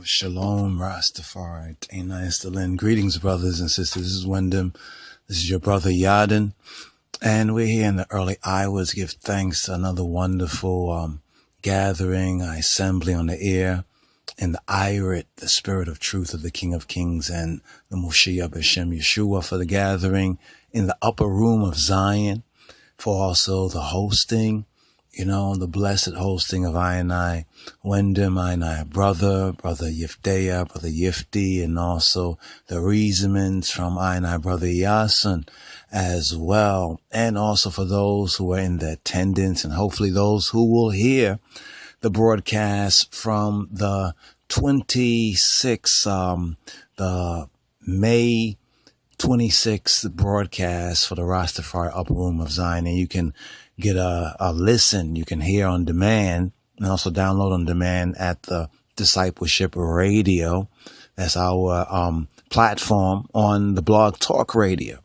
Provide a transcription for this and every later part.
Shalom, Rastafari. Ain't I still in? Greetings, brothers and sisters. This is Wyndham. This is your brother Yadin. And we're here in the early hours. Give thanks to another wonderful gathering, assembly on the air, in the Irit, the spirit of truth of the King of Kings, and the Moshiach B'Shem Yeshua for the gathering in the upper room of Zion, for also the hosting, the blessed hosting of I Wyndham, brother Yifdeya, brother Yifty, and also the reasonings from brother Yasin as well. And also for those who are in the attendance, and hopefully those who will hear the broadcast from the 26th, the May 26th broadcast for the Rastafari Upper Room of Zion. And you can get a listen. You can hear on demand and also download on demand at the Discipleship Radio. That's our platform on the Blog Talk Radio.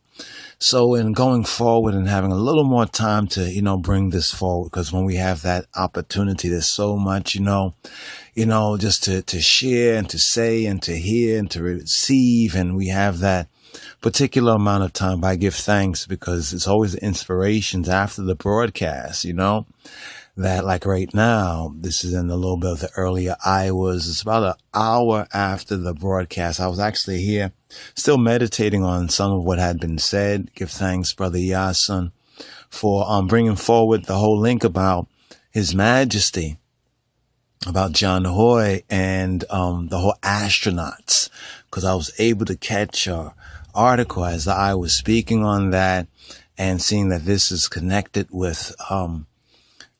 So in going forward and having a little more time to, bring this forward, because when we have that opportunity, there's so much, just to share and to say and to hear and to receive. And we have that particular amount of time. But I give thanks because it's always inspirations after the broadcast, that like right now, this is in a little bit of the earlier hours. It's about an hour after the broadcast. I was actually here still meditating on some of what had been said. Give thanks, Brother Yasin, for bringing forward the whole link about His Majesty, about John Hoy and the whole astronauts, because I was able to catch an article as I was speaking on that and seeing that this is connected with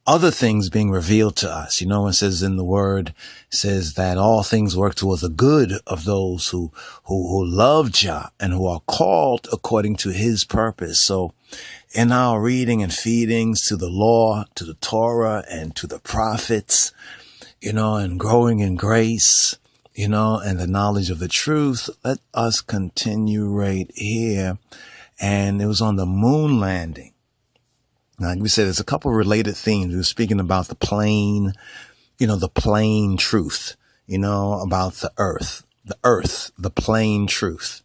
other things being revealed to us. It says in the word, it says that all things work towards the good of those who love Jah and who are called according to His purpose. So in our reading and feedings to the law, to the Torah, and to the prophets, and growing in grace, and the knowledge of the truth, let us continue right here. And it was on the moon landing. Like we said, there's a couple of related themes. We were speaking about the plain, the plain truth, about the earth, the plain truth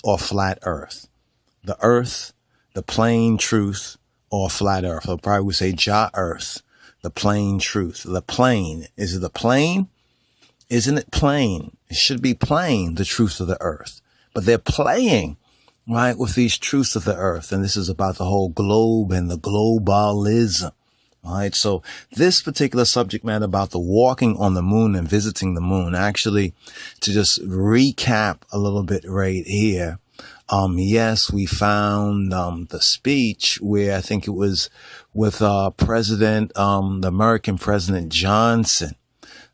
or flat earth, the plain truth or flat earth. Or probably would say Jah earth, the plain truth, the plain. Is it the plain? Isn't it plain? It should be plain, the truth of the earth, but they're playing right with these truths of the earth. And this is about the whole globe and the globalism. All right. So this particular subject matter about the walking on the moon and visiting the moon, actually, to just recap a little bit right here. Yes, we found, the speech where I think it was with, the American President Johnson.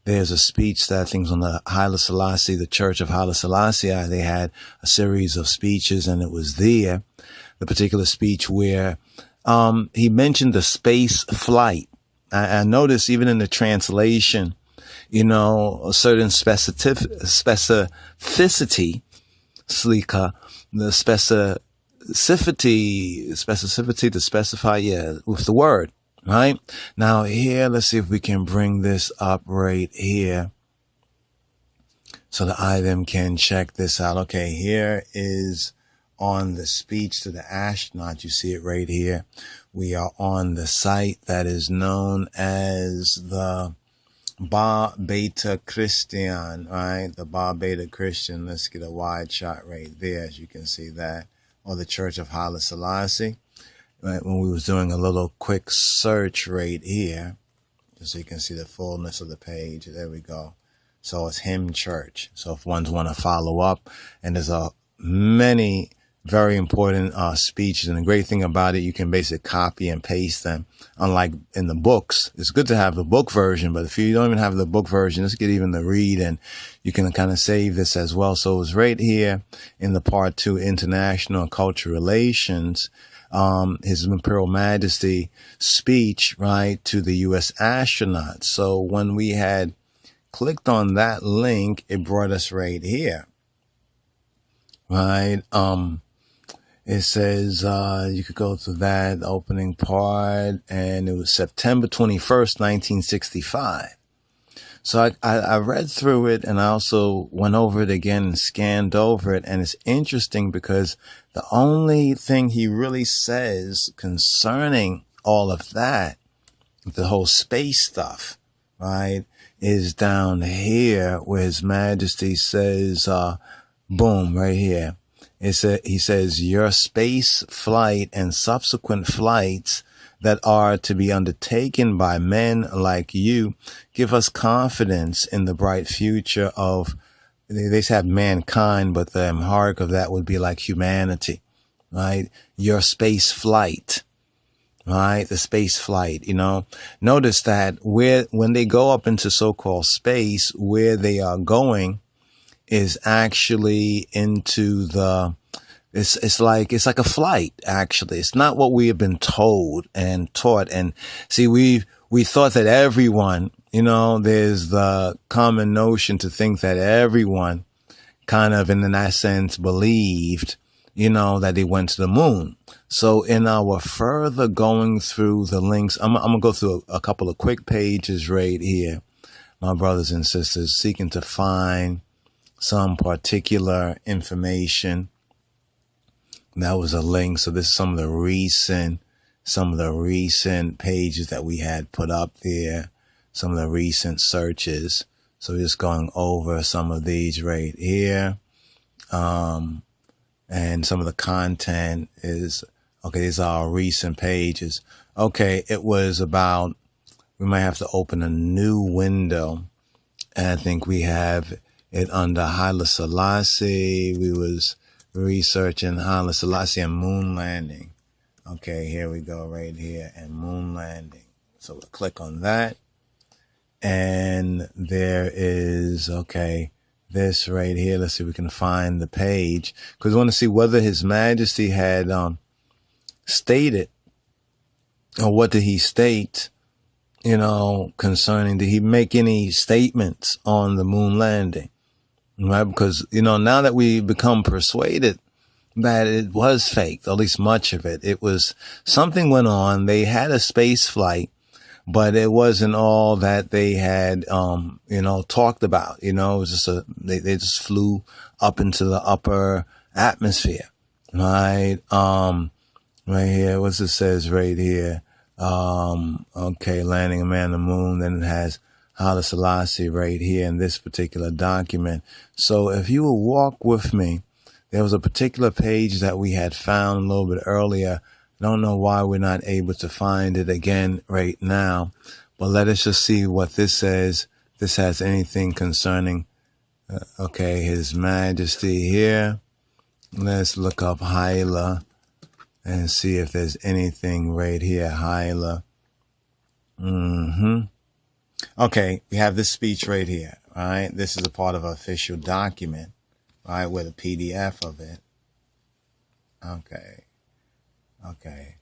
There's a speech that I think was on the Haile Selassie, the Church of Haile Selassie. They had a series of speeches, and it was there, the particular speech where he mentioned the space flight. I noticed even in the translation, a certain specificity, Slika, the specificity to specify, with the word. Right now here, let's see if we can bring this up right here so that I them can check this out. Okay, here is on the speech to the astronaut. You see it right here. We are on the site that is known as the Ba Beta Christian, right? The Ba Beta Christian. Let's get a wide shot right there, as you can see that, or the Church of Haile Selassie. Right, when we was doing a little quick search right here, just so you can see the fullness of the page. There we go. So it's Him Church. So if ones want to follow up, and there's many very important speeches, and the great thing about it, you can basically copy and paste them. Unlike in the books, it's good to have the book version, but if you don't even have the book version, let's get even the read, and you can kind of save this as well. So it's right here in the part 2, International and Cultural Relations. His Imperial Majesty speech, right, to the U.S. astronauts. So when we had clicked on that link, it brought us right here, right? It says, you could go to that opening part, and it was September 21st, 1965. So I read through it, and I also went over it again and scanned over it. And it's interesting because the only thing he really says concerning all of that, the whole space stuff, right, is down here where His Majesty says, boom, right here. He says, your space flight and subsequent flights that are to be undertaken by men like you give us confidence in the bright future of, they have mankind, but the Amharic of that would be like humanity, right? Your space flight, right? The space flight, notice that when they go up into so-called space, where they are going is actually into it's like a flight, actually. It's not what we have been told and taught. And see, we thought that everyone, there's the common notion to think that everyone kind of in that sense believed, that they went to the moon. So in our further going through the links, I'm going to go through a couple of quick pages right here, my brothers and sisters, seeking to find some particular information. That was a link. So this is some of the recent pages that we had put up there, some of the recent searches. So just going over some of these right here. And some of the content is, okay, these are our recent pages. Okay, it was about, we might have to open a new window. And I think we have it under Haile Selassie. We was researching Haile Selassie and moon landing. Okay, here we go right here, and moon landing. So we'll click on that. And there is, okay, this right here. Let's see if we can find the page, because we want to see whether His Majesty had stated, or what did he state, concerning, did he make any statements on the moon landing? Right? Because, now that we become persuaded that it was fake, at least much of it, it was something went on. They had a space flight, but it wasn't all that they had, talked about. It was just they just flew up into the upper atmosphere, right? Right here, what's it says right here? Okay, landing a man on the moon. Then it has Haile Selassie right here in this particular document. So if you will walk with me, there was a particular page that we had found a little bit earlier. I don't know why we're not able to find it again right now, but let us just see what this says. This has anything concerning, okay, His Majesty here. Let's look up Haile and see if there's anything right here, Haile. Okay, we have this speech right here, right? This is a part of an official document, right, with a PDF of it. Okay.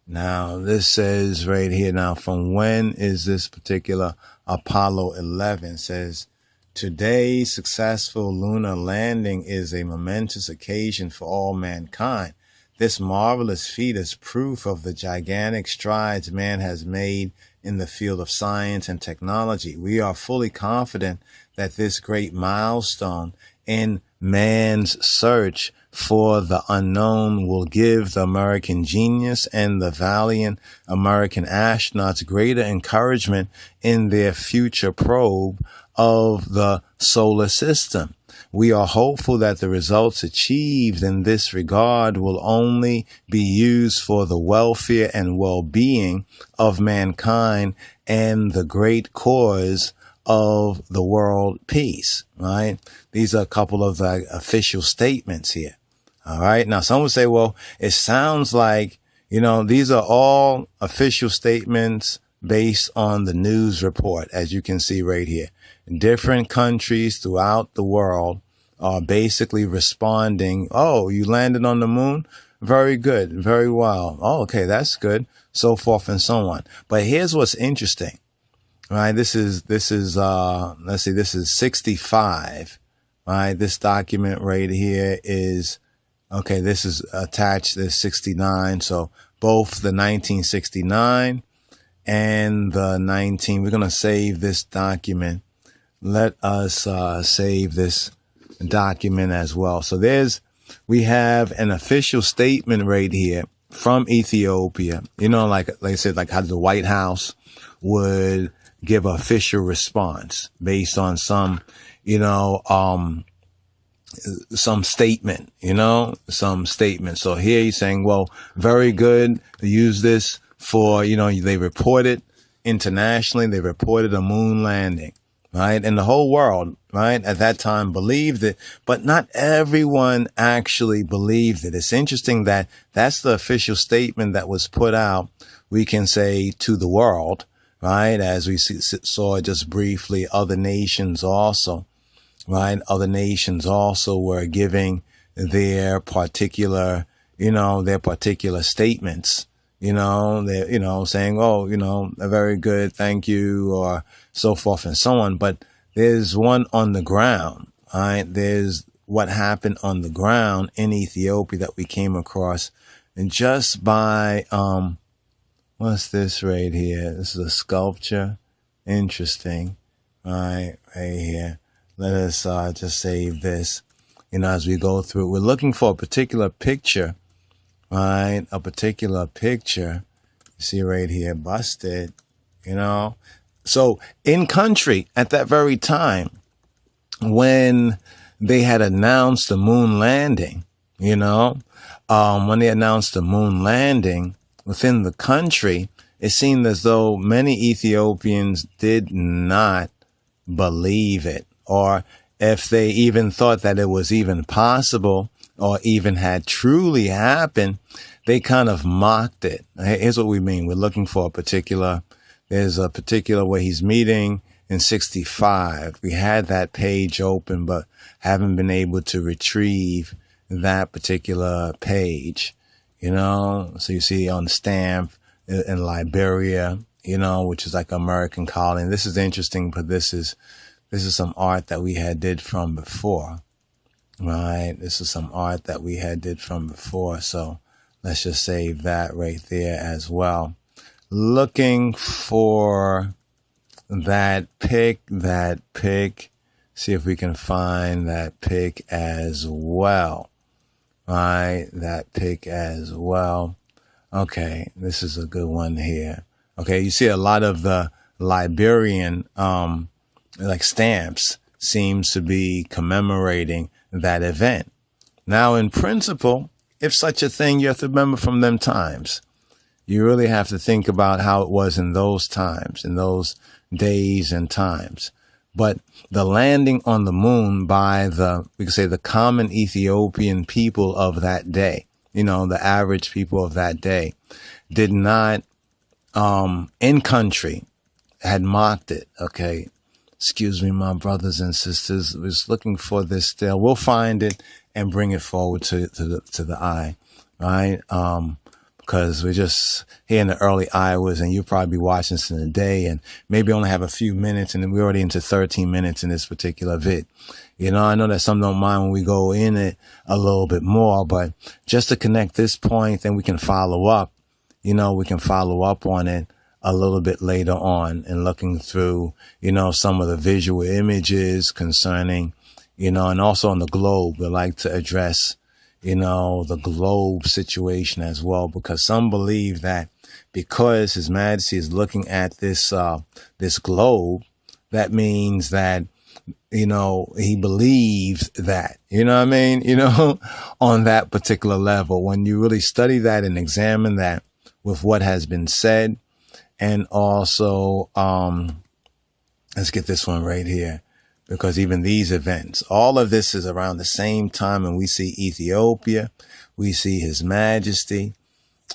Now, this says right here, now, from when is this particular Apollo 11? It says, today's successful lunar landing is a momentous occasion for all mankind. This marvelous feat is proof of the gigantic strides man has made in the field of science and technology. We are fully confident that this great milestone in man's search for the unknown will give the American genius and the valiant American astronauts greater encouragement in their future probe of the solar system. We are hopeful that the results achieved in this regard will only be used for the welfare and well-being of mankind and the great cause of the world peace, right? These are a couple of the official statements here. All right. Now, some would say, well, it sounds like, these are all official statements based on the news report, as you can see right here. Different countries throughout the world are basically responding, oh, you landed on the moon? Very good. Very well. Oh, okay, that's good. So forth and so on. But here's what's interesting, right? This is, let's see, this is 65, right? This document right here is, okay, this is attached, this 69. So both the 1969 and the 19th. We're going to save this document. Let us save this document as well. So we have an official statement right here from Ethiopia. You know, like I said, like how the White House would give an official response based on some, some statement, some statement. So here he's saying, well, very good. Use this for, they reported internationally, they reported a moon landing, right? And the whole world, right, at that time believed it, but not everyone actually believed it. It's interesting that that's the official statement that was put out, we can say, to the world, right? As we saw just briefly, other nations also, right? Other nations also were giving their particular, statements, they're, saying, oh, a very good, thank you, or so forth and so on. But there's one on the ground, right? There's what happened on the ground in Ethiopia that we came across. And just by, what's this right here? This is a sculpture. Interesting. Right here. Let us just save this. As we go through it, we're looking for a particular picture, right? A particular picture. You see right here, busted, So in country at that very time, when they had announced the moon landing, when they announced the moon landing within the country, it seemed as though many Ethiopians did not believe it, or if they even thought that it was even possible or even had truly happened, they kind of mocked it. Here's what we mean. We're looking for there's a particular where he's meeting in 65. We had that page open, but haven't been able to retrieve that particular page, So you see on the stamp in Liberia, which is like American colony. This is interesting, but this is some art that we had did from before, right? This is some art that we had did from before. So let's just save that right there as well. Looking for that pic. See if we can find that pic as well, right? That pic as well. Okay, this is a good one here. Okay, you see a lot of the Liberian, like stamps seems to be commemorating that event. Now, in principle, if such a thing, you have to remember from them times. You really have to think about how it was in those times, in those days and times. But the landing on the moon by we could say the common Ethiopian people of that day, the average people of that day, did not, in country, had mocked it. Okay. Excuse me, my brothers and sisters. We're just looking for this still. We'll find it and bring it forward to the eye, right? Because we're just here in the early hours, and you'll probably be watching this in the day, and maybe only have a few minutes, and we're already into 13 minutes in this particular vid. I know that some don't mind when we go in it a little bit more, but just to connect this point, then we can follow up. We can follow up on it a little bit later on, and looking through, some of the visual images concerning, and also on the globe. We like to address, the globe situation as well, because some believe that because His Majesty is looking at this globe, that means that, he believes that, on that particular level. When you really study that and examine that with what has been said, and also, let's get this one right here, because even these events, all of this is around the same time. And we see Ethiopia, we see His Majesty,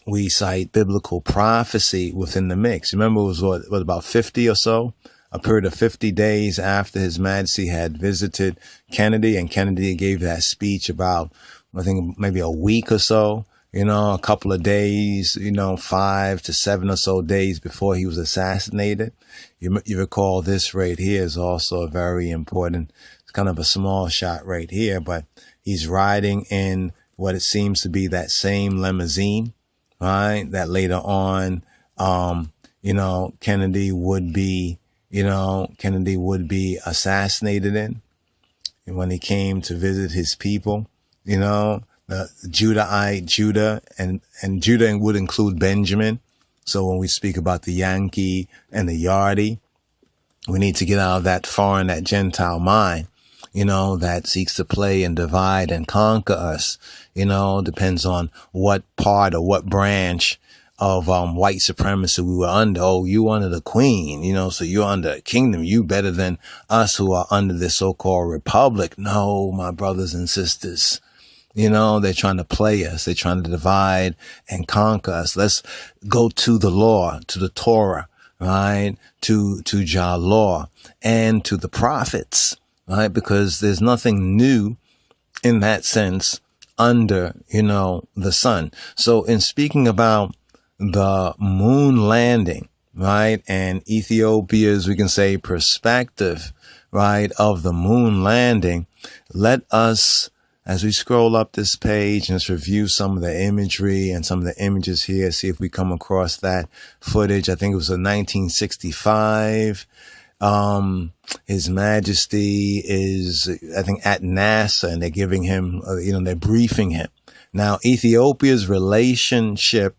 we cite biblical prophecy within the mix. Remember, it was what about 50 or so, a period of 50 days after His Majesty had visited Kennedy, and Kennedy gave that speech about, I think, maybe a week or so, a couple of days, 5 to 7 or so days before he was assassinated. You recall this right here is also a very important, it's kind of a small shot right here, but he's riding in what it seems to be that same limousine, right? That later on, Kennedy would be, Kennedy would be assassinated in. And when he came to visit his people, the Judah, and Judah would include Benjamin. So when we speak about the Yankee and the Yardie, we need to get out of that foreign, that Gentile mind, that seeks to play and divide and conquer us. Depends on what part or what branch of white supremacy we were under. Oh, you under the queen, so you're under a kingdom. You better than us who are under this so-called republic. No, my brothers and sisters. They're trying to play us. They're trying to divide and conquer us. Let's go to the law, to the Torah, right? To Jah law and to the prophets, right? Because there's nothing new in that sense under, the sun. So in speaking about the moon landing, right? And Ethiopia's, we can say, perspective, right, of the moon landing, let us, as we scroll up this page, and let's review some of the imagery and some of the images here, see if we come across that footage. I think it was in 1965. His Majesty is, I think, at NASA, and they're giving him, they're briefing him. Now, Ethiopia's relationship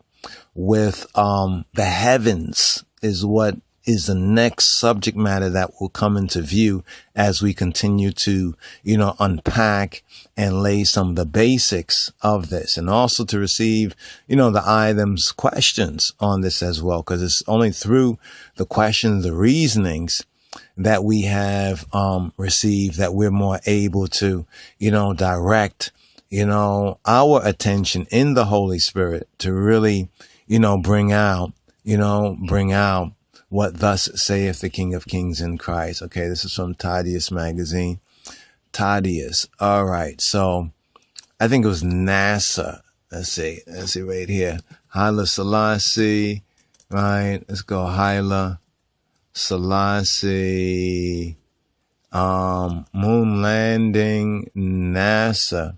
with the heavens is what is the next subject matter that will come into view as we continue to, unpack and lay some of the basics of this, and also to receive, the items, questions on this as well, because it's only through the questions, the reasonings that we have received that we're more able to, direct, our attention in the Holy Spirit to really, bring out what thus saith the King of Kings in Christ. Okay, this is from Tadius magazine. Tadius. All right. So I think it was NASA. Let's see right here. Haile Selassie. Right. Let's go Haile Selassie. Moon landing, NASA.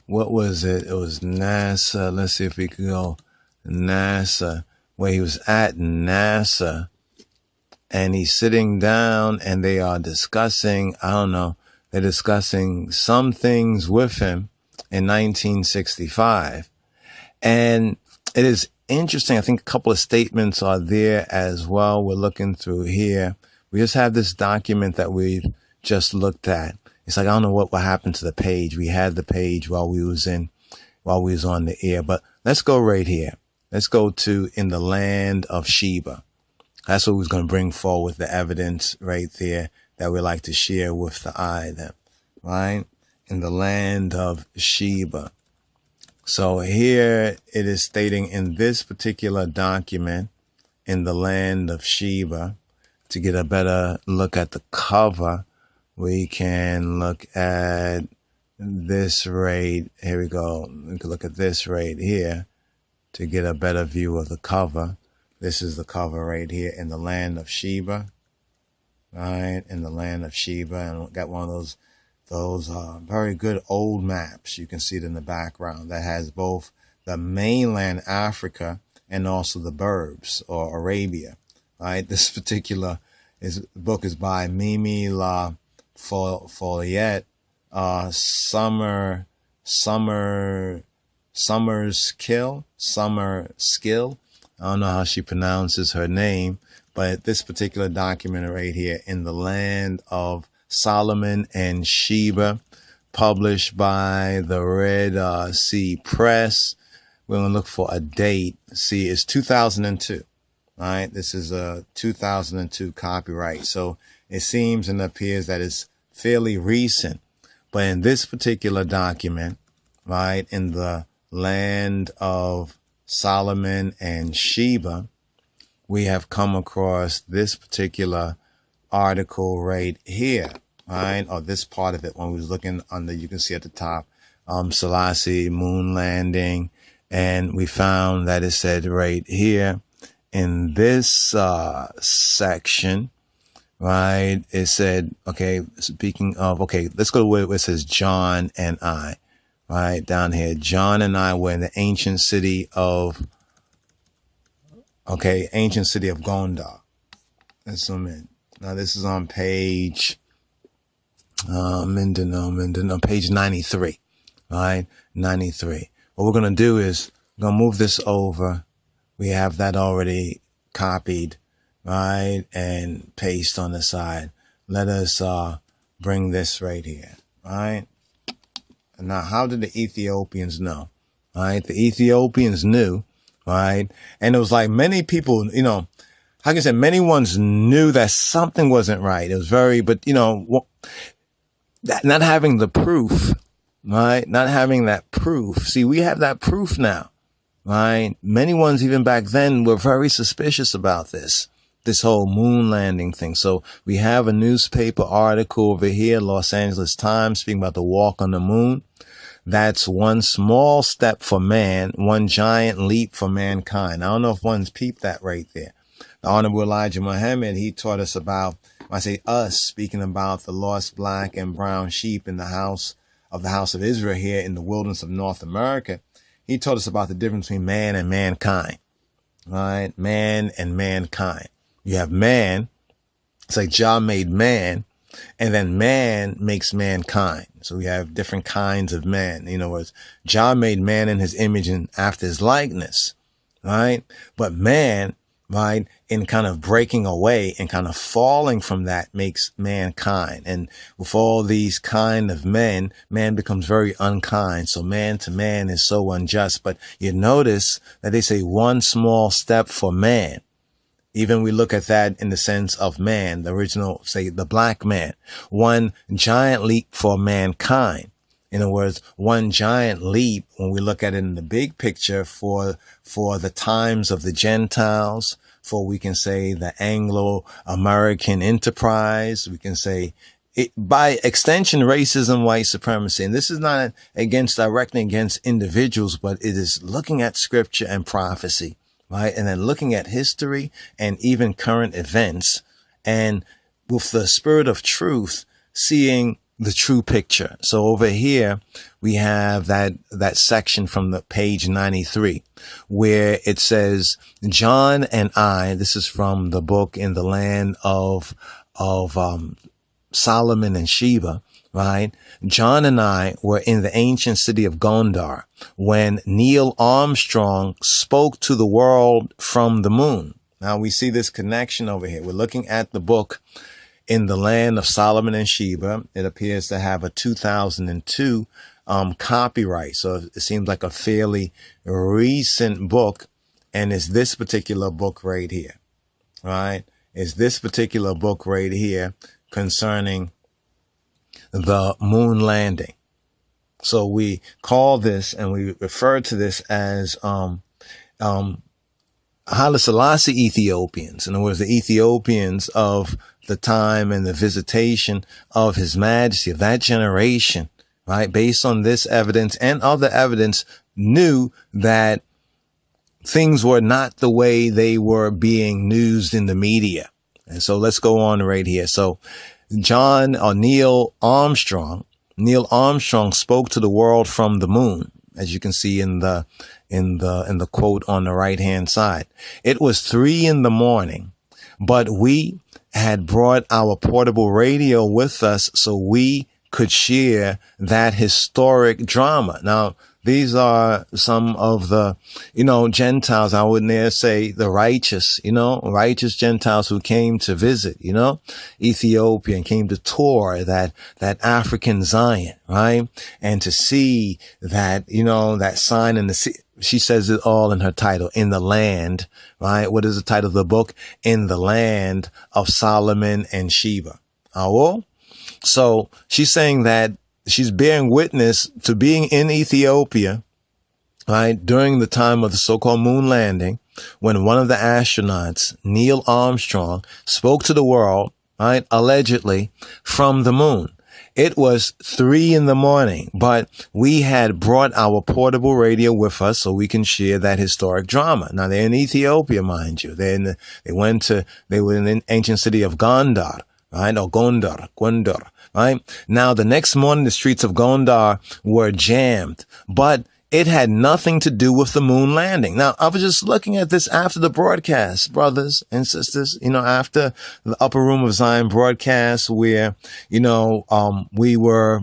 What was it? It was NASA. Let's see if we can go NASA. Where he was at NASA, and he's sitting down and they are discussing, they're discussing some things with him in 1965. And it is interesting. I think a couple of statements are there as well. We're looking through here. We just have this document that we've just looked at. It's like, I don't know what happened to the page. We had the page while we was on the air, but let's go right here. Let's go to in the land of Sheba. That's what we're going to bring forward, the evidence right there that we like to share with the eye, then, right? In the land of Sheba. So here it is stating in this particular document, in the land of Sheba, to get a better look at the cover, we can look at this right. Here we go. We can look at this right here. To get a better view of the cover. This is the cover right here, in the land of Sheba, right? In the land of Sheba, and got one of those very good old maps. You can see it in the background that has both the mainland Africa and also the Burbs or Arabia, right? This particular book is by Mimi La Follette, Summer Skill. I don't know how she pronounces her name, but this particular document right here, in the land of Solomon and Sheba, published by the Red Sea Press. We're going to look for a date. See, it's 2002. All right. This is a 2002 copyright. So it seems and appears that it's fairly recent. But in this particular document, right, in the land of Solomon and Sheba, we have come across this particular article right here, right? Or this part of it, when we was looking under, you can see at the top, Selassie moon landing. And we found that it said right here in this section, right? It said, okay, speaking of, okay, let's go to where it says John and I. Right down here, John and I were in the ancient city of Okay, ancient city of Gondar. Let's zoom in. Now this is on page Mindanao, page 93. All right, 93. What we're gonna do is we're gonna move this over. We have that already copied, right, and paste on the side. Let us bring this right here. All right. Now, how did the Ethiopians know? All right, the Ethiopians knew, right, and it was like many people, you know, like I said, many ones knew that something wasn't right. It was very, but you know, not having the proof, right, not having that proof. See, we have that proof now, right? Many ones even back then were very suspicious about this whole moon landing thing. So we have a newspaper article over here, Los Angeles Times, speaking about the walk on the moon. That's one small step for man, one giant leap for mankind. I don't know if one's peeped that right there. The Honorable Elijah Muhammad, he taught us about, when I say us, speaking about the lost black and brown sheep in the house of Israel here in the wilderness of North America. He taught us about the difference between man and mankind, right? Man and mankind. You have man, it's like Jah made man, and then man makes mankind. So we have different kinds of man. In other words, Jah made man in his image and after his likeness, right? But man, right, in kind of breaking away and kind of falling from that makes mankind. And with all these kind of men, man becomes very unkind. So man to man is so unjust. But you notice that they say one small step for man. Even we look at that in the sense of man, the original, say, the black man. One giant leap for mankind. In other words, one giant leap, when we look at it in the big picture, for the times of the Gentiles, for we can say the Anglo-American enterprise, we can say, it, by extension, racism, white supremacy. And this is not directly against individuals, but it is looking at scripture and prophecy. Right. And then looking at history and even current events, and with the spirit of truth, seeing the true picture. So over here, we have that section from the page 93 where it says, John and I, this is from the book In the Land of Solomon and Sheba. Right. John and I were in the ancient city of Gondar when Neil Armstrong spoke to the world from the moon. Now we see this connection over here. We're looking at the book In the Land of Solomon and Sheba. It appears to have a 2002 copyright. So it seems like a fairly recent book. And it's this particular book right here. Right. It's this particular book right here concerning the moon landing. So we call this and we refer to this as Haile Selassie Ethiopians. In other words, the Ethiopians of the time and the visitation of His Majesty, of that generation, right? Based on this evidence and other evidence, knew that things were not the way they were being newsed in the media. And so let's go on right here. So Neil Armstrong spoke to the world from the moon, as you can see in the quote on the right hand side. It was 3 a.m, but we had brought our portable radio with us so we could share that historic drama. Now, these are some of the, Gentiles, I would dare say the righteous Gentiles who came to visit, Ethiopia and came to tour that African Zion, right? And to see that, that sign in the sea. She says it all in her title, In the Land, right? What is the title of the book? In the Land of Solomon and Sheba. So she's saying that she's bearing witness to being in Ethiopia, right, during the time of the so-called moon landing, when one of the astronauts, Neil Armstrong, spoke to the world, right, allegedly from the moon. It was 3 a.m, but we had brought our portable radio with us so we can share that historic drama. Now they're in Ethiopia, mind you. They were in the ancient city of Gondar, right, or Gondar. Right? Now, the next morning, the streets of Gondar were jammed, but It had nothing to do with the moon landing. Now, I was just looking at this after the broadcast, brothers and sisters, after the Upper Room of Zion broadcast where, we were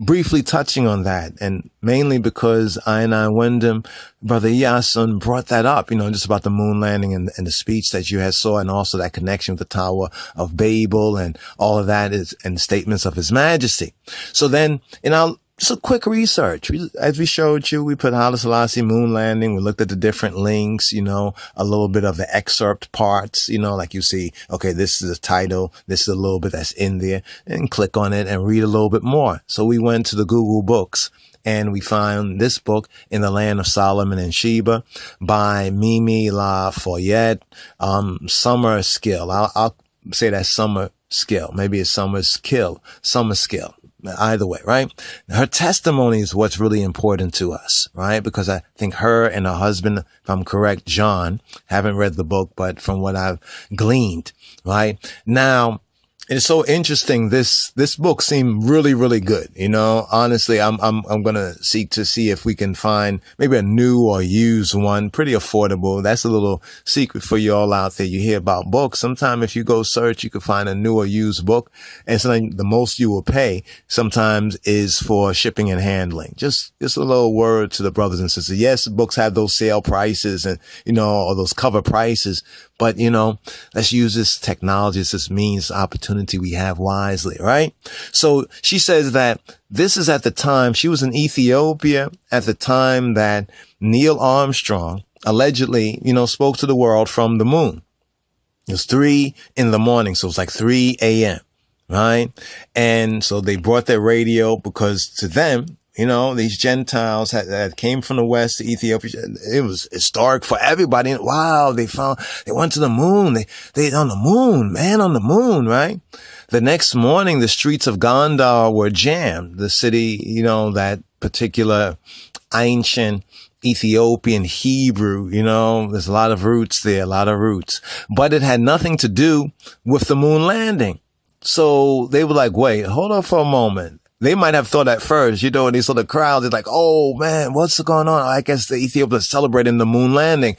briefly touching on that, and mainly because Wyndham, Brother Yasun brought that up, just about the moon landing and the speech that you had saw, and also that connection with the Tower of Babel and all of that is, and statements of His Majesty. So then, just a quick research. As we showed you, we put Haile Selassie moon landing. We looked at the different links, a little bit of the excerpt parts, like you see, okay, this is the title. This is a little bit that's in there, and click on it and read a little bit more. So we went to the Google Books and we found this book, In the Land of Solomon and Sheba by Mimi La Follette, Summer Skill. I'll say that Summer Skill. Maybe it's Summer Skill. Either way, right? Her testimony is what's really important to us, right? Because I think her and her husband, if I'm correct, John, haven't read the book, but from what I've gleaned, right? Now, it's so interesting. This book seemed really, really good. Honestly, I'm going to seek to see if we can find maybe a new or used one, pretty affordable. That's a little secret for you all out there. You hear about books. Sometimes if you go search, you can find a new or used book. And sometimes the most you will pay sometimes is for shipping and handling. Just a little word to the brothers and sisters. Yes, books have those sale prices and, or those cover prices. But, let's use this technology, this means opportunity we have wisely, right? So she says that this is at the time, she was in Ethiopia at the time that Neil Armstrong allegedly, spoke to the world from the moon. It was 3 a.m. So it was like 3 a.m., right? And so they brought their radio because to them, these Gentiles that came from the West to Ethiopia, it was historic for everybody. Wow, they went to the moon. They on the moon, man, on the moon, right? The next morning, the streets of Gondar were jammed. The city, that particular ancient Ethiopian Hebrew, there's a lot of roots there, but it had nothing to do with the moon landing. So they were like, wait, hold on for a moment. They might have thought at first, when they saw the crowd, they're like, oh man, what's going on? I guess the Ethiopians are celebrating the moon landing.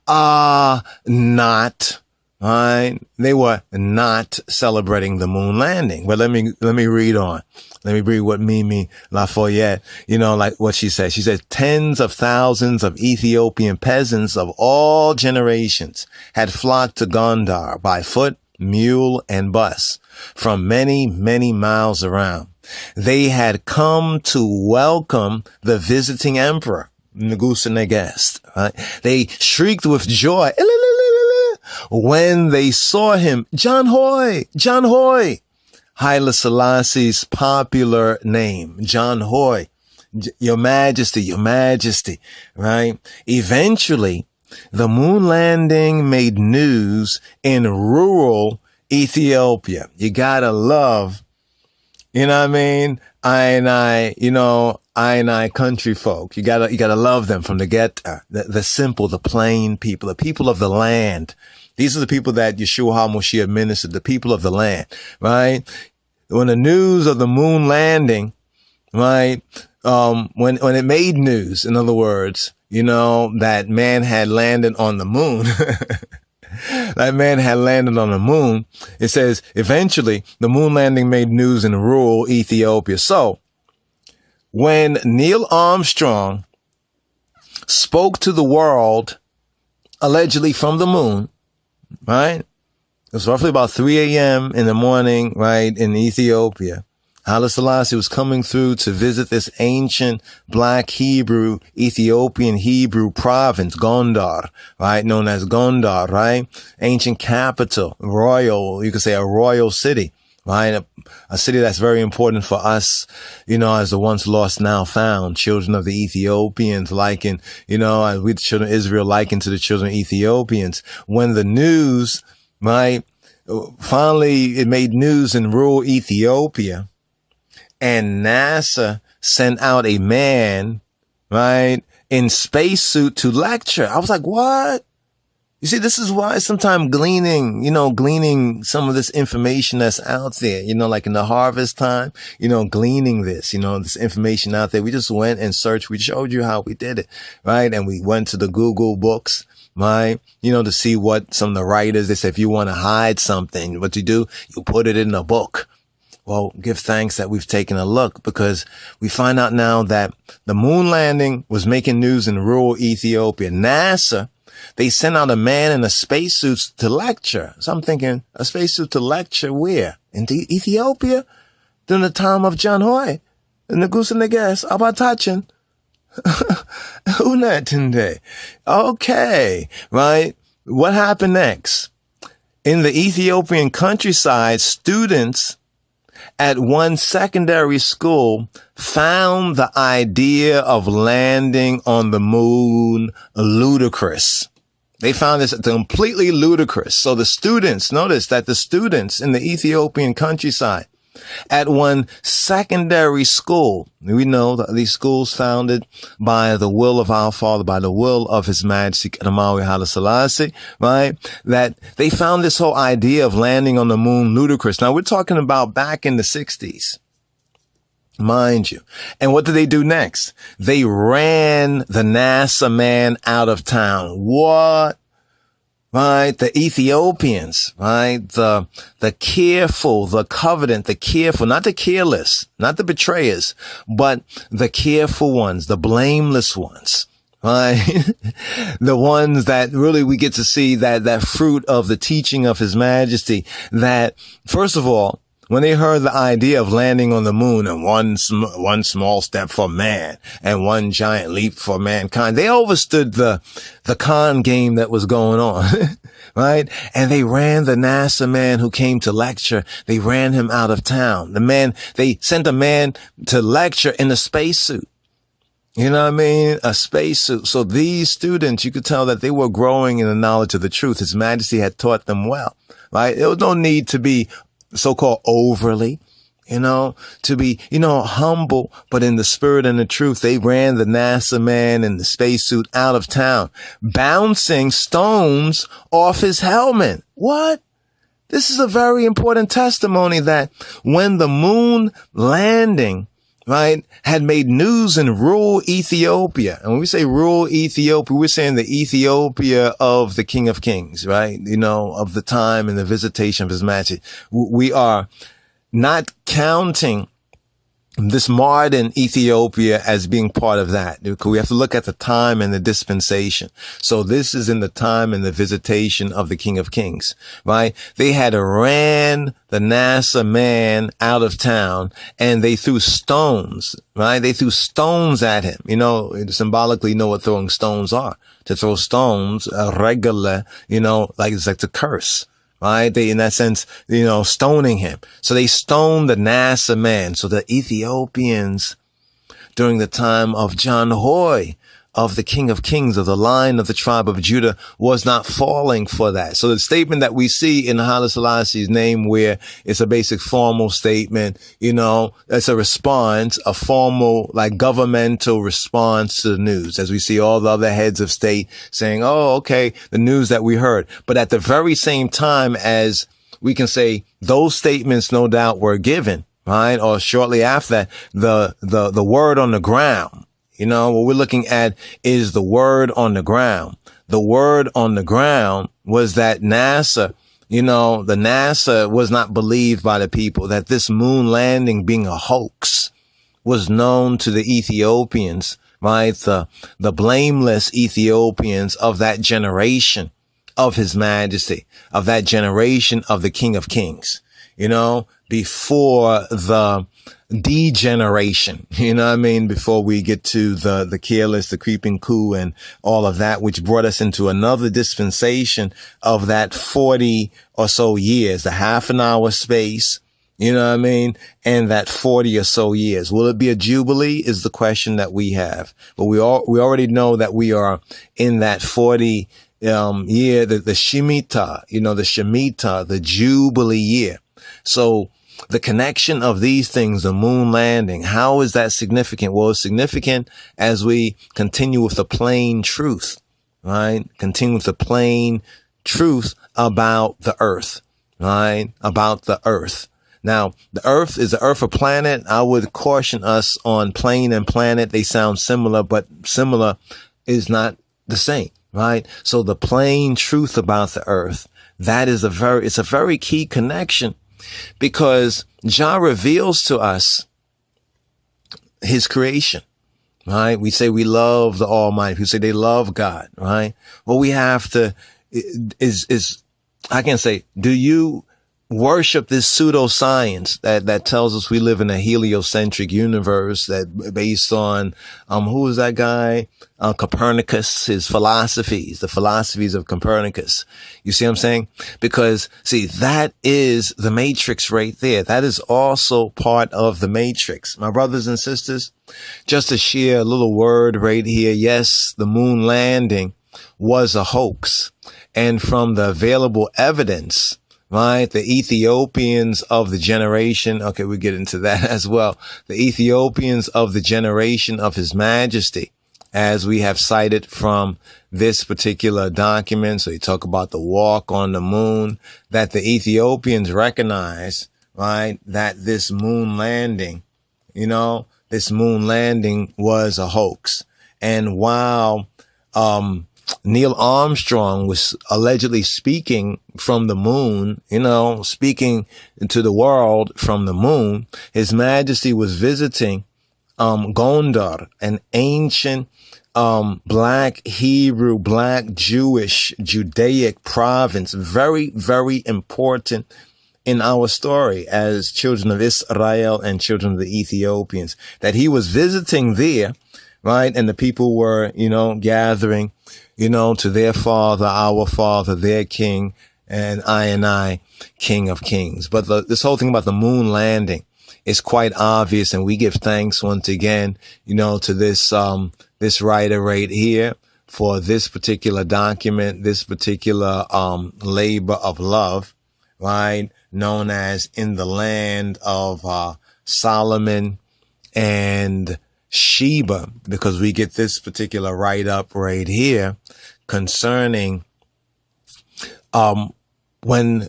Not, right? They were not celebrating the moon landing. But let me read on. Let me read what Mimi La Follette, like what she said. She said, tens of thousands of Ethiopian peasants of all generations had flocked to Gondar by foot, mule, and bus from many, many miles around. They had come to welcome the visiting emperor, Negusa Negest, right? They shrieked with joy when they saw him. John Hoy, Haile Selassie's popular name, John Hoy, Your Majesty, right? Eventually, the moon landing made news in rural Ethiopia. You gotta love, I country folk. You gotta love them from the get-go. The simple, the plain people, the people of the land. These are the people that Yeshua HaMashiach ministered, the people of the land, right? When the news of the moon landing, right? When it made news, in other words, that man had landed on the moon. That man had landed on the moon. It says, eventually, the moon landing made news in rural Ethiopia. So, when Neil Armstrong spoke to the world, allegedly from the moon, right? It was roughly about 3 a.m. in the morning, right, in Ethiopia. Haile Selassie was coming through to visit this ancient black Hebrew, Ethiopian Hebrew province, Gondar, right? Known as Gondar, right? Ancient capital, royal, you could say a royal city, right? A city that's very important for us, as the once lost now found, children of the Ethiopians likened, as we the children of Israel likened to the children of Ethiopians. When the news, right? Finally, it made news in rural Ethiopia. And NASA sent out a man, right, in spacesuit to lecture. I was like, what? You see, this is why sometimes gleaning some of this information that's out there, like in the harvest time, gleaning this information out there. We just went and searched. We showed you how we did it, right? And we went to the Google books, right? To see what some of the writers, they say, if you want to hide something, what you do, you put it in a book. Well, give thanks that we've taken a look, because we find out now that the moon landing was making news in rural Ethiopia. NASA, they sent out a man in a spacesuit to lecture. So I'm thinking, a spacesuit to lecture where? In Ethiopia? During the time of John Hoy and the Goose and the Gas. Abatachin. Unatinde. Okay. Right. What happened next? In the Ethiopian countryside, students at one secondary school found the idea of landing on the moon ludicrous. They found this completely ludicrous. So the students, notice that the students in the Ethiopian countryside at one secondary school, we know that these schools founded by the will of our Father, by the will of His Majesty, Kadamawi Haile Selassie, right? That they found this whole idea of landing on the moon ludicrous. Now we're talking about back in the 60s. Mind you. And what did they do next? They ran the NASA man out of town. What? Right? The Ethiopians, right? The careful, the covenant, the careful, not the careless, not the betrayers, but the careful ones, the blameless ones. Right? The ones that really we get to see that fruit of the teaching of His Majesty, that first of all, when they heard the idea of landing on the moon and one small step for man and one giant leap for mankind, they understood the con game that was going on, right? And they ran the NASA man who came to lecture. They ran him out of town. They sent a man to lecture in a spacesuit. You know what I mean? A spacesuit. So these students, you could tell that they were growing in the knowledge of the truth. His Majesty had taught them well, right? There was no need to be so-called overly, to be, humble, but in the spirit and the truth. They ran the NASA man in the spacesuit out of town, bouncing stones off his helmet. What? This is a very important testimony that when the moon landing, right, had made news in rural Ethiopia. And when we say rural Ethiopia, we're saying the Ethiopia of the King of Kings, right? Of the time and the visitation of His Majesty. We are not counting this modern Ethiopia as being part of that. We have to look at the time and the dispensation. So this is in the time and the visitation of the King of Kings, right? They had ran the NASA man out of town and they threw stones, right? They threw stones at him. Symbolically, what throwing stones are. To throw stones, regular, like it's like to curse. Right? They, in that sense, stoning him. So they stoned the NASA man. So the Ethiopians during the time of John Hoy, of the King of Kings, of the line of the tribe of Judah, was not falling for that. So the statement that we see in Haile Selassie's name, where it's a basic formal statement, it's a response, a formal, like governmental response to the news, as we see all the other heads of state saying, oh, okay, the news that we heard. But at the very same time as we can say those statements no doubt were given, right? Or shortly after that, the word on the ground, what we're looking at is the word on the ground. The word on the ground was that NASA, the NASA was not believed by the people, that this moon landing being a hoax was known to the Ethiopians, right? The blameless Ethiopians of that generation of His Majesty, of that generation of the King of Kings, before the degeneration, before we get to the careless, the creeping coup and all of that, which brought us into another dispensation of that 40 or so years, the half an hour space, and that 40 or so years. Will it be a jubilee is the question that we have. But we already know that we are in that 40 year, the Shemitah, the Shemitah, the jubilee year. So the connection of these things, the moon landing, how is that significant? Well, it's significant as we continue with the plain truth, right? Continue with the plain truth about the earth, right? About the earth. Now, the earth, is the earth a planet? I would caution us on plane and planet. They sound similar, but similar is not the same, right? So the plain truth about the earth, it's a very key connection, because Jah reveals to us his creation, right? We say we love the Almighty. People say they love God, right? What we have to I can say, do you worship this pseudoscience that tells us we live in a heliocentric universe that based on, who was that guy? Copernicus, his philosophies, the philosophies of Copernicus. You see what I'm saying? Because see, that is the matrix right there. That is also part of the matrix. My brothers and sisters, just to share a little word right here. Yes, the moon landing was a hoax. And from the available evidence, right, the Ethiopians of the generation, okay, we get into that as well. The Ethiopians of the generation of His Majesty, as we have cited from this particular document. So you talk about the walk on the moon, that the Ethiopians recognize, right, that this moon landing, this moon landing was a hoax. And while, Neil Armstrong was allegedly speaking from the moon, speaking to the world from the moon, His Majesty was visiting Gondar, an ancient Black Hebrew, Black Jewish, Judaic province, very, very important in our story as children of Israel and children of the Ethiopians, that he was visiting there, right? And the people were, gathering, to their Father, our Father, their King, and I, King of Kings. But this whole thing about the moon landing is quite obvious, and we give thanks once again, to this writer right here for this particular document, this particular labor of love, right, known as In the Land of Solomon and Sheba, because we get this particular write-up right here concerning when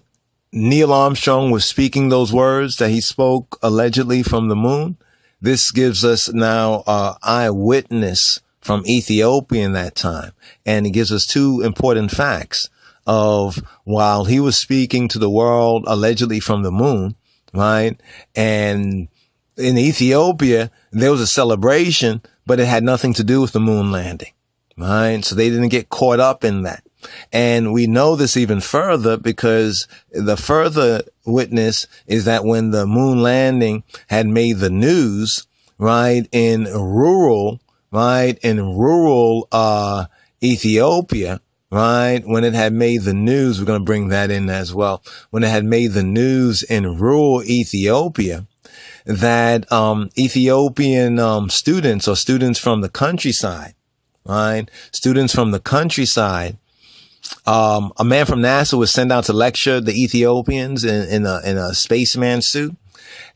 Neil Armstrong was speaking those words that he spoke allegedly from the moon. This gives us now eyewitness from Ethiopia in that time, and it gives us two important facts of while he was speaking to the world allegedly from the moon, right, and in Ethiopia, there was a celebration, but it had nothing to do with the moon landing, right? So they didn't get caught up in that. And we know this even further because the further witness is that when the moon landing had made the news, right, in rural Ethiopia, right, when it had made the news, we're going to bring that in as well. When it had made the news in rural Ethiopia, that Ethiopian students or students from the countryside, right? Students from the countryside, a man from NASA was sent out to lecture the Ethiopians in a spaceman suit.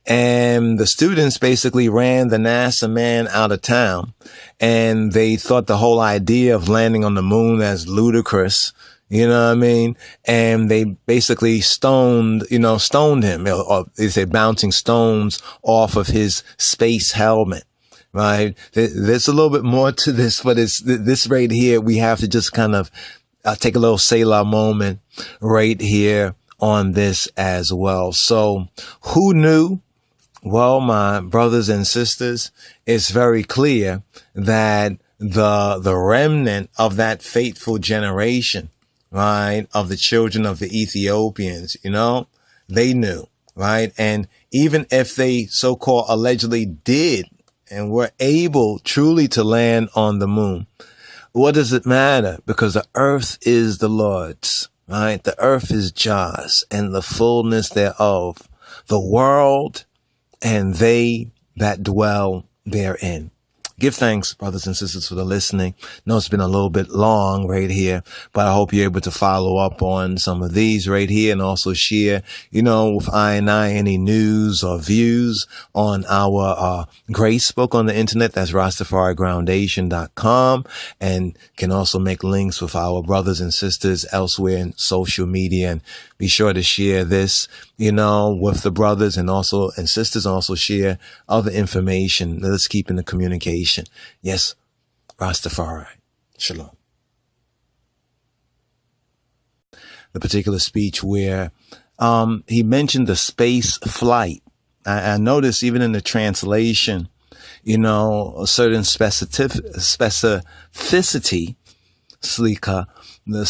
And the students basically ran the NASA man out of town, and they thought the whole idea of landing on the moon as ludicrous. You know what I mean? And they basically stoned him, or they say bouncing stones off of his space helmet, right? There's a little bit more to this, but it's this right here. We have to just kind of take a little Selah moment right here on this as well. So who knew? Well, my brothers and sisters, it's very clear that the remnant of that fateful generation, right, of the children of the Ethiopians, they knew, right? And even if they so-called allegedly did and were able truly to land on the moon, what does it matter? Because the earth is the Lord's, right? The earth is Jah's and the fullness thereof, the world and they that dwell therein. give thanks, brothers and sisters, for the listening. I know it's been a little bit long right here, but I hope you're able to follow up on some of these right here and also share, with I and I any news or views on our Grace book on the internet. That's RastafariGroundation.com, and can also make links with our brothers and sisters elsewhere in social media. And be sure to share this, with the brothers and sisters. Also share other information. Let's keep in the communication. Yes, Rastafari. Shalom. The particular speech where he mentioned the space flight. I noticed even in the translation, a certain specificity, slika, the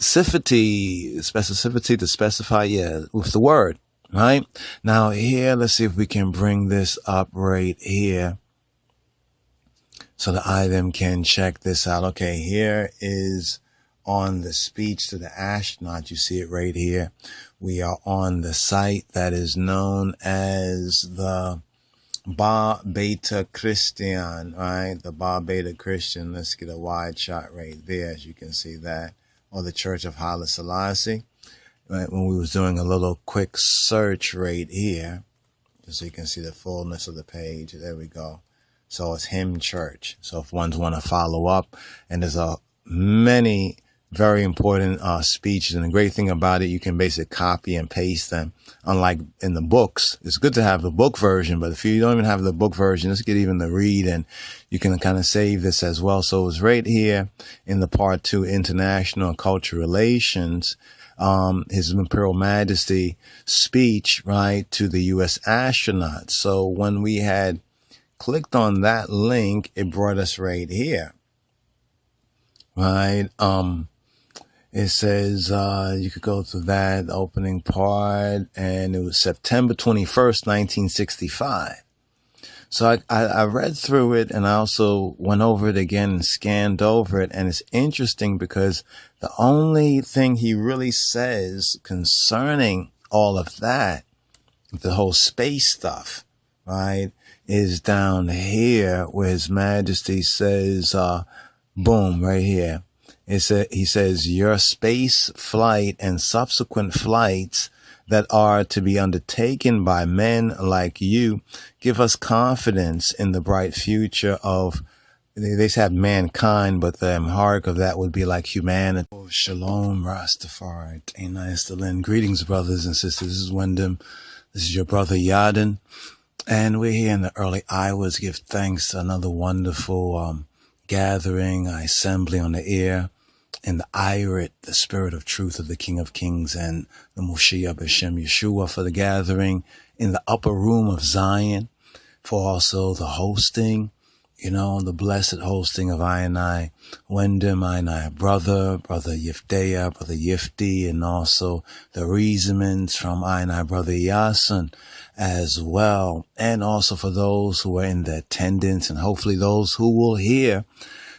specificity to specify, with the word, right? Now here, let's see if we can bring this up right here so that I them can check this out. Okay, here is on the speech to the astronaut. You see it right here. We are on the site that is known as the Ba Beta Christian, right? The Ba Beta Christian. Let's get a wide shot right there, as you can see that. Or the Church of Haile Selassie. Right, when we was doing a little quick search right here, just so you can see the fullness of the page. There we go. So it's Him Church. So if ones want to follow up, and there's many very important speeches, and the great thing about it, you can basically copy and paste them. Unlike in the books, it's good to have the book version, but if you don't even have the book version, let's get even the read, and you can kind of save this as well. So it's right here in the part 2, International and Cultural Relations, His Imperial Majesty speech, right, to the U.S. astronauts. So when we had clicked on that link, it brought us right here, right? It says, you could go to that opening part, and it was September 21st, 1965. So I read through it, and I also went over it again and scanned over it. And it's interesting because the only thing he really says concerning all of that, the whole space stuff, right, is down here where His Majesty says, boom, right here. He says, your space flight and subsequent flights that are to be undertaken by men like you give us confidence in the bright future of, they have mankind, but the Amharic of that would be like humanity. Oh, Shalom, Rastafari. Greetings, brothers and sisters. This is Wyndham. This is your brother Yadin. And we're here in the early hours. Give thanks to another wonderful gathering, assembly on the air, in the Irit, the Spirit of Truth of the King of Kings, and the Moshiach B'Shem Yeshua for the gathering in the upper room of Zion, for also the hosting, the blessed hosting of I and I, Wyndham, I and I, brother Yifdeya, brother Yifti, and also the Reasonments from I and I, brother Yasin as well. And also for those who are in the attendance, and hopefully those who will hear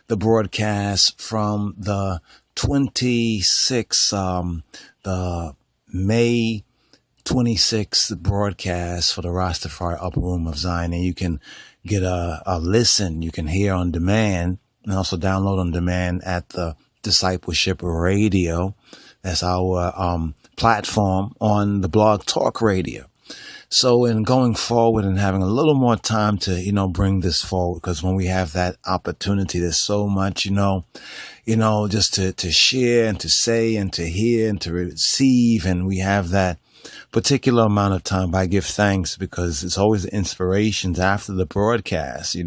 the broadcast from the 26th, the May 26th broadcast for the Rastafari Upper Room of Zion. And you can get a listen, you can hear on demand, and also download on demand at the Discipleship Radio. That's our platform on the Blog Talk Radio. So in going forward and having a little more time to, bring this forward, because when we have that opportunity, there's so much, just to share and to say and to hear and to receive. And we have that particular amount of time. But I give thanks because it's always inspirations after the broadcast,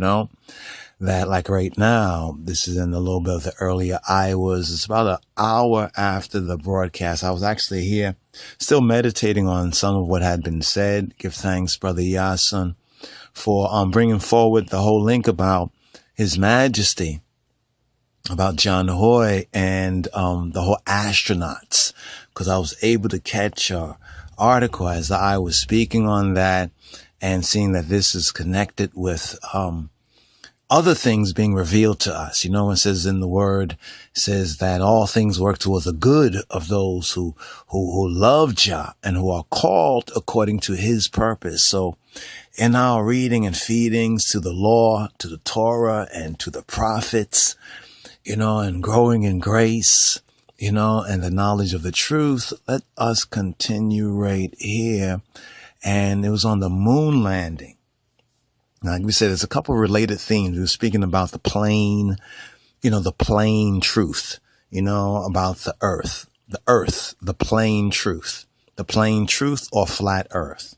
that like right now, this is in a little bit of the earlier hours. It's about an hour after the broadcast. I was actually here still meditating on some of what had been said. Give thanks, Brother Yasin, for bringing forward the whole link about His Majesty, about John Hoy and the whole astronauts, because I was able to catch an article as I was speaking on that and seeing that this is connected with other things being revealed to us. You know, it says in the word, it says that all things work towards the good of those who love Jah and who are called according to his purpose. So in our reading and feedings to the law, to the Torah, and to the prophets, you know, and growing in grace, you know, and the knowledge of the truth, let us continue right here. And it was on the moon landing. Like we said, there's a couple of related themes. We were speaking about the plain, you know, the plain truth, you know, about the earth, the plain truth or flat earth,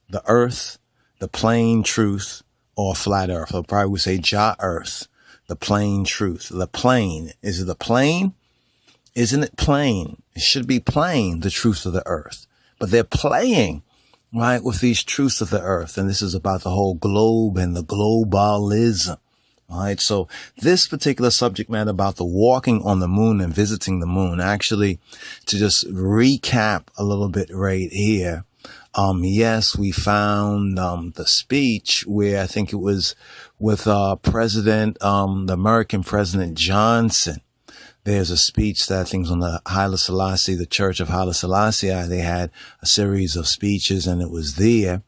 the earth, the plain truth or flat earth. Or probably would say Jah earth, the plain truth, the plain. Is it the plain? Isn't it plain? It should be plain, the truth of the earth, but they're playing, right, with these truths of the earth. And this is about the whole globe and the globalism. All right. So this particular subject matter about the walking on the moon and visiting the moon, actually, to just recap a little bit right here. Yes, we found, the speech where I think it was with, the American President Johnson. There's a speech that I think was on the Haile Selassie, the Church of Haile Selassie. They had a series of speeches and it was there.